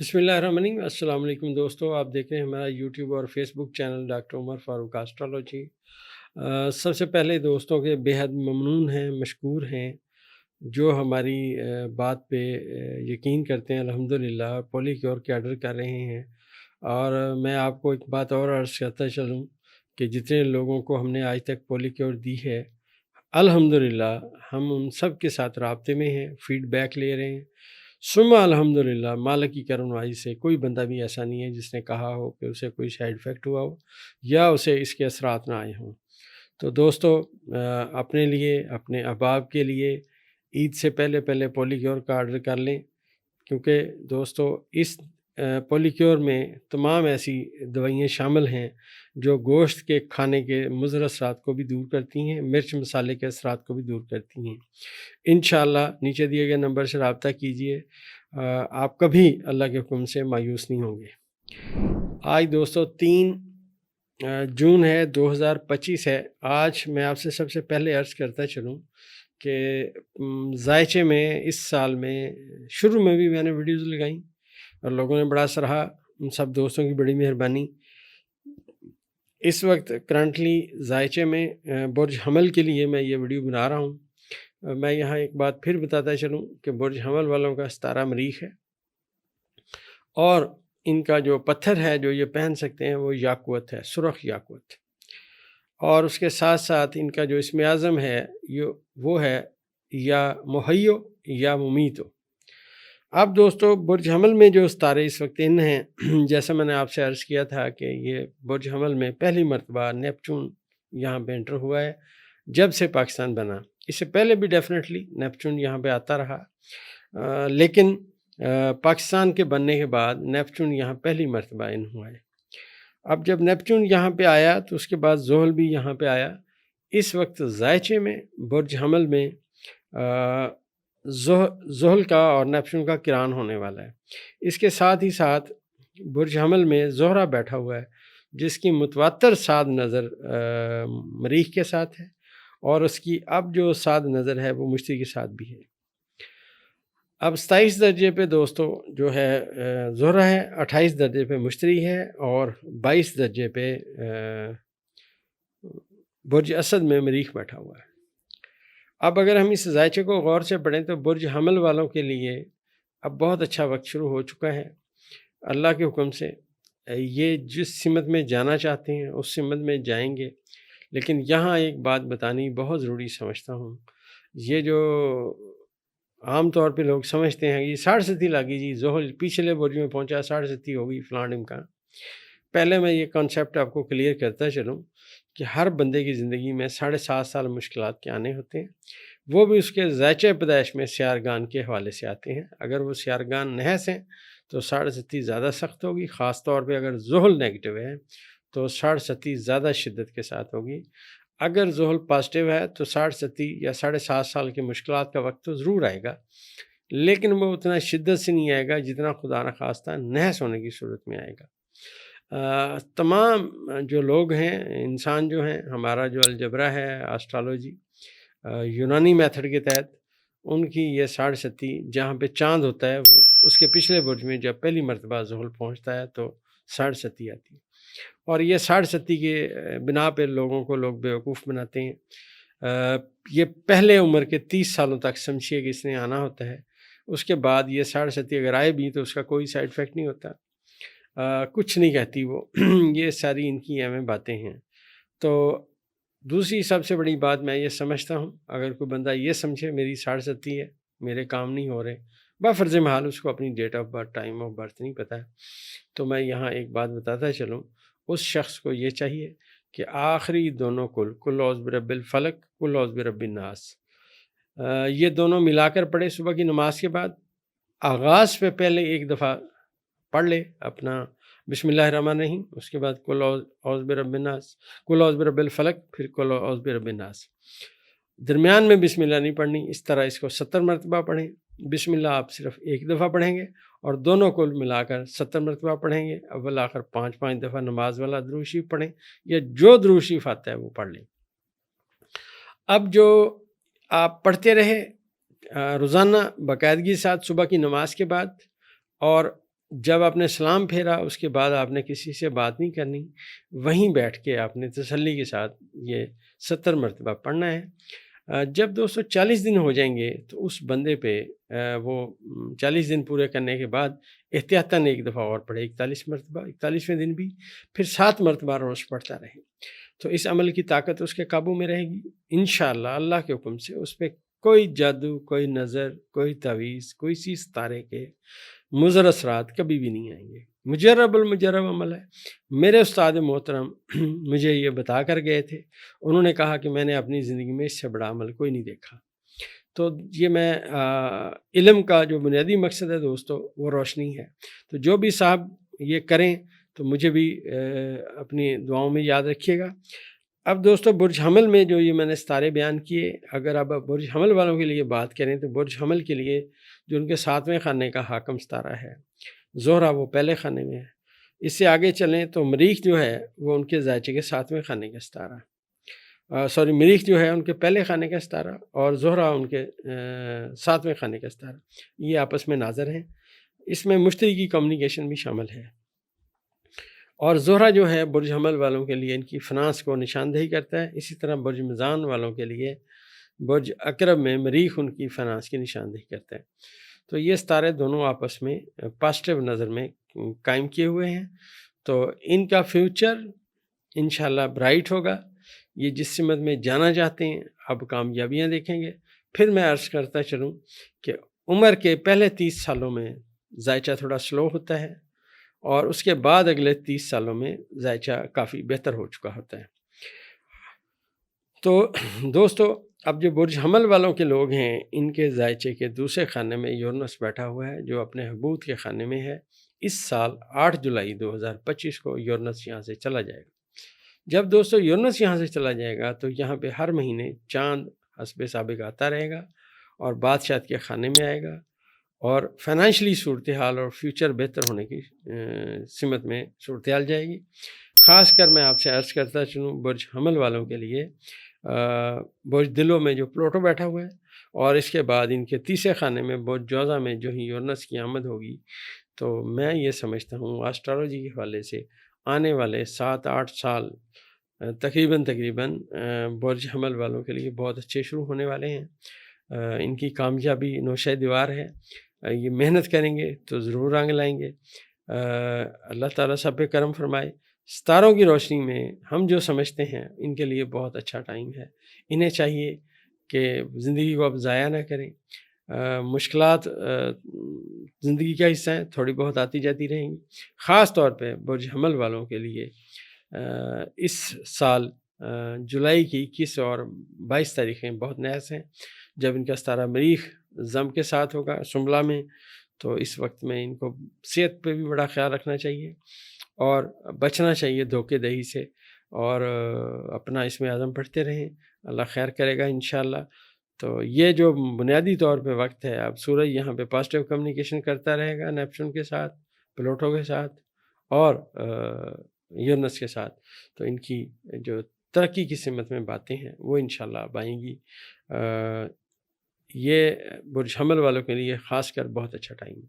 بسم اللہ الرحمن الرحیم۔ السلام علیکم دوستو، آپ دیکھ رہے ہیں ہمارا یوٹیوب اور فیس بک چینل ڈاکٹر عمر فاروق ایسٹرالوجی۔ سب سے پہلے دوستوں کے بےحد ممنون ہیں، مشکور ہیں جو ہماری بات پہ یقین کرتے ہیں الحمدللہ، پولی کیور کے آرڈر کر رہے ہیں۔ اور میں آپ کو ایک بات اور عرض کرتا چلوں کہ جتنے لوگوں کو ہم نے آج تک پولی کیور دی ہے الحمدللہ ہم ان سب کے ساتھ رابطے میں ہیں، فیڈ بیک لے رہے ہیں۔ ثم الحمدللہ مالک کی کرم نوازی سے کوئی بندہ بھی ایسا نہیں ہے جس نے کہا ہو کہ اسے کوئی سائیڈ افیکٹ ہوا ہو یا اسے اس کے اثرات نہ آئے ہوں۔ تو دوستو، اپنے لیے، اپنے احباب کے لیے عید سے پہلے پولی کیور کا آرڈر کر لیں، کیونکہ دوستو اس پولی کیور میں تمام ایسی دوائیاں شامل ہیں جو گوشت کے کھانے کے مضر اثرات کو بھی دور کرتی ہیں، مرچ مسالے کے اثرات کو بھی دور کرتی ہیں۔ انشاءاللہ نیچے دیے گئے نمبر سے رابطہ کیجئے، آپ کبھی اللہ کے حکم سے مایوس نہیں ہوں گے۔ آج دوستو 3 جون ہے، 2025 ہے۔ آج میں آپ سے سب سے پہلے عرض کرتا چلوں کہ ذائچے میں اس سال میں شروع میں بھی میں نے ویڈیوز لگائیں اور لوگوں نے بڑا سراہا، ان سب دوستوں کی بڑی مہربانی۔ اس وقت کرنٹلی ذائچے میں برج حمل کے لیے میں یہ ویڈیو بنا رہا ہوں۔ میں یہاں ایک بات پھر بتاتا چلوں کہ برج حمل والوں کا ستارہ مریخ ہے اور ان کا جو پتھر ہے جو یہ پہن سکتے ہیں وہ یاقوت ہے، سرخ یاقوت۔ اور اس کے ساتھ ساتھ ان کا جو اسم اعظم ہے وہ ہے یا محیو یا ممیتو۔ اب دوستو برج حمل میں جو ستارے اس وقت ان ہیں، جیسا میں نے آپ سے عرض کیا تھا کہ یہ برج حمل میں پہلی مرتبہ نیپچون یہاں پہ انٹر ہوا ہے جب سے پاکستان بنا۔ اس سے پہلے بھی ڈیفینیٹلی نیپچون یہاں پہ آتا رہا، لیکن پاکستان کے بننے کے بعد نیپچون یہاں پہلی مرتبہ ان ہوا ہے۔ اب جب نیپچون یہاں پہ آیا تو اس کے بعد زحل بھی یہاں پہ آیا۔ اس وقت ذائچے میں برج حمل میں زحل کا اور نیپچون کا کران ہونے والا ہے۔ اس کے ساتھ ہی ساتھ برج حمل میں زہرہ بیٹھا ہوا ہے جس کی متواتر ساد نظر مریخ کے ساتھ ہے، اور اس کی اب جو ساد نظر ہے وہ مشتری کے ساتھ بھی ہے۔ اب 27 درجے پہ دوستو جو ہے زہرہ ہے، 28 درجے پہ مشتری ہے اور 22 درجے پہ برج اسد میں مریخ بیٹھا ہوا ہے۔ اب اگر ہم اس ذائچے کو غور سے پڑھیں تو برج حمل والوں کے لیے اب بہت اچھا وقت شروع ہو چکا ہے۔ اللہ کے حکم سے یہ جس سمت میں جانا چاہتے ہیں اس سمت میں جائیں گے، لیکن یہاں ایک بات بتانی بہت ضروری سمجھتا ہوں۔ یہ جو عام طور پہ لوگ سمجھتے ہیں یہ 37.5 لگی جی زحل پچھلے برج میں پہنچا، 37.5 ہوگی فلاں ڈمکا۔ پہلے میں یہ کانسیپٹ آپ کو کلیئر کرتا چلوں کہ ہر بندے کی زندگی میں 7.5 سال مشکلات کے آنے ہوتے ہیں، وہ بھی اس کے ذائچہ پیدائش میں سیارگان کے حوالے سے آتے ہیں۔ اگر وہ سیارگان نحس ہیں تو 37.5 زیادہ سخت ہوگی، خاص طور پہ اگر زحل نیگیٹو ہے تو 37.5 زیادہ شدت کے ساتھ ہوگی۔ اگر زحل پازیٹیو ہے تو 37.5 یا 7.5 سال کی مشکلات کا وقت تو ضرور آئے گا، لیکن وہ اتنا شدت سے نہیں آئے گا جتنا خدا نخواستہ نحس ہونے کی صورت میں آئے گا۔ تمام جو لوگ ہیں، انسان جو ہیں، ہمارا جو الجبرا ہے ایسٹرالوجی یونانی میتھڈ کے تحت، ان کی یہ 37.5 جہاں پہ چاند ہوتا ہے اس کے پچھلے برج میں جب پہلی مرتبہ زحل پہنچتا ہے تو 37.5 آتی ہے، اور یہ 37.5 کے بنا پہ لوگوں کو لوگ بیوقوف بناتے ہیں۔ یہ پہلے عمر کے 30 سالوں تک سمجھیے کہ اس نے آنا ہوتا ہے، اس کے بعد یہ 37.5 اگر آئے بھی تو اس کا کوئی سائیڈ افیکٹ نہیں ہوتا، کچھ نہیں کہتی وہ۔ یہ ساری ان کی اہم باتیں ہیں۔ تو دوسری سب سے بڑی بات میں یہ سمجھتا ہوں، اگر کوئی بندہ یہ سمجھے میری 37.5 ہے، میرے کام نہیں ہو رہے، بفرض محال اس کو اپنی date of birth, time of birth نہیں پتہ ہے، تو میں یہاں ایک بات بتاتا چلوں، اس شخص کو یہ چاہیے کہ آخری دونوں کل اعوذ برب الفلق، کل اعوذ برب الناس، یہ دونوں ملا کر پڑھے صبح کی نماز کے بعد۔ آغاز پہ پہلے ایک دفعہ پڑھ لے اپنا بسم اللہ الرحمن الرحیم، اس کے بعد کل اعوذ برب الناس، کل اعوذ برب الفلق، پھر کل اعوذ برب الناس۔ درمیان میں بسم اللہ نہیں پڑھنی، اس طرح اس کو 70 مرتبہ پڑھیں۔ بسم اللہ آپ صرف ایک دفعہ پڑھیں گے اور دونوں کو ملا کر 70 مرتبہ پڑھیں گے۔ اول آخر 5 دفعہ نماز والا درود شریف پڑھیں یا جو درود شریف آتا ہے وہ پڑھ لیں۔ اب جو آپ پڑھتے رہے روزانہ باقاعدگی کے ساتھ صبح کی نماز کے بعد، اور جب آپ نے سلام پھیرا اس کے بعد آپ نے کسی سے بات نہیں کرنی، وہیں بیٹھ کے آپ نے تسلی کے ساتھ یہ 70 مرتبہ پڑھنا ہے۔ جب 240 دن ہو جائیں گے تو اس بندے پہ وہ 40 دن پورے کرنے کے بعد احتیاطاً ایک دفعہ اور پڑھے 41 مرتبہ، 41ویں دن بھی پھر 7 مرتبہ روز پڑھتا رہے، تو اس عمل کی طاقت اس کے قابو میں رہے گی انشاءاللہ۔ اللہ کے حکم سے اس پہ کوئی جادو، کوئی نظر، کوئی تعویذ، کوئی چیز تارے کے مضر اثرات کبھی بھی نہیں آئیں گے۔ مجرب المجرب عمل ہے۔ میرے استاد محترم مجھے یہ بتا کر گئے تھے، انہوں نے کہا کہ میں نے اپنی زندگی میں اس سے بڑا عمل کوئی نہیں دیکھا۔ تو یہ میں علم کا جو بنیادی مقصد ہے دوستو وہ روشنی ہے، تو جو بھی صاحب یہ کریں تو مجھے بھی اپنی دعاؤں میں یاد رکھیے گا۔ اب دوستو برج حمل میں جو یہ میں نے ستارے بیان کیے، اگر اب برج حمل والوں کے لیے بات کریں تو برج حمل کے لیے جو ان کے 7ویں خانے کا حاکم ستارہ ہے زہرہ، وہ پہلے خانے میں ہے۔ اس سے آگے چلیں تو مریخ جو ہے وہ ان کے زائچے کے 7ویں خانے کا ستارہ، مریخ جو ہے ان کے پہلے خانے کا ستارہ اور زہرہ ان کے 7ویں خانے کا ستارہ، یہ آپس میں ناظر ہیں۔ اس میں مشتری کی کمیونیکیشن بھی شامل ہے، اور زہرہ جو ہے برج حمل والوں کے لیے ان کی فنانس کو نشاندہی کرتا ہے، اسی طرح برج میزان والوں کے لیے برج عقرب میں مریخ ان کی فنانس کی نشاندہی کرتا ہے۔ تو یہ ستارے دونوں آپس میں پازیٹیو نظر میں قائم کیے ہوئے ہیں، تو ان کا فیوچر انشاءاللہ برائٹ ہوگا۔ یہ جس سمت میں جانا چاہتے ہیں اب کامیابیاں دیکھیں گے۔ پھر میں عرض کرتا چلوں کہ عمر کے پہلے 30 سالوں میں ذائچہ تھوڑا سلو ہوتا ہے، اور اس کے بعد اگلے 30 سالوں میں ذائچہ کافی بہتر ہو چکا ہوتا ہے۔ تو دوستو اب جو برج حمل والوں کے لوگ ہیں ان کے ذائچے کے دوسرے خانے میں یورنس بیٹھا ہوا ہے جو اپنے حبوط کے خانے میں ہے۔ اس سال 8 جولائی 2025 کو یورنس یہاں سے چلا جائے گا۔ جب دوستو یورنس یہاں سے چلا جائے گا تو یہاں پہ ہر مہینے چاند حسب سابق آتا رہے گا اور بادشاہت کے خانے میں آئے گا، اور فائنینشلی صورتحال اور فیوچر بہتر ہونے کی سمت میں صورتحال جائے گی۔ خاص کر میں آپ سے عرض کرتا چلوں برج حمل والوں کے لیے برج دلو میں جو پلوٹو بیٹھا ہوا ہے، اور اس کے بعد ان کے تیسرے خانے میں برج جوزہ میں جو ہی یورنس کی آمد ہوگی، تو میں یہ سمجھتا ہوں آسٹرالوجی کے حوالے سے آنے والے 7-8 سال تقریباً برج حمل والوں کے لیے بہت اچھے شروع ہونے والے ہیں۔ ان کی کامیابی نوشہ دیوار ہے، یہ محنت کریں گے تو ضرور رنگ لائیں گے۔ اللہ تعالیٰ سب پہ کرم فرمائے۔ ستاروں کی روشنی میں ہم جو سمجھتے ہیں ان کے لیے بہت اچھا ٹائم ہے، انہیں چاہیے کہ زندگی کو اب ضائع نہ کریں۔ مشکلات زندگی کا حصہ ہیں، تھوڑی بہت آتی جاتی رہیں گی۔ خاص طور پہ برج حمل والوں کے لیے اس سال جولائی کی 21 اور 22 تاریخیں بہت نحس ہیں، جب ان کا ستارہ مریخ ضم کے ساتھ ہوگا سنبلہ میں، تو اس وقت میں ان کو صحت پہ بھی بڑا خیال رکھنا چاہیے اور بچنا چاہیے دھوکے دہی سے، اور اپنا اس میں عزم پڑھتے رہیں، اللہ خیر کرے گا انشاءاللہ۔ تو یہ جو بنیادی طور پہ وقت ہے، اب سورج یہاں پہ پازیٹیو کمیونیکیشن کرتا رہے گا نیپچون کے ساتھ، پلوٹو کے ساتھ اور یورنس کے ساتھ، تو ان کی جو ترقی کی سمت میں باتیں ہیں وہ انشاءاللہ اب آئیں گی۔ یہ برج حمل والوں کے لیے خاص کر بہت اچھا ٹائم ہے۔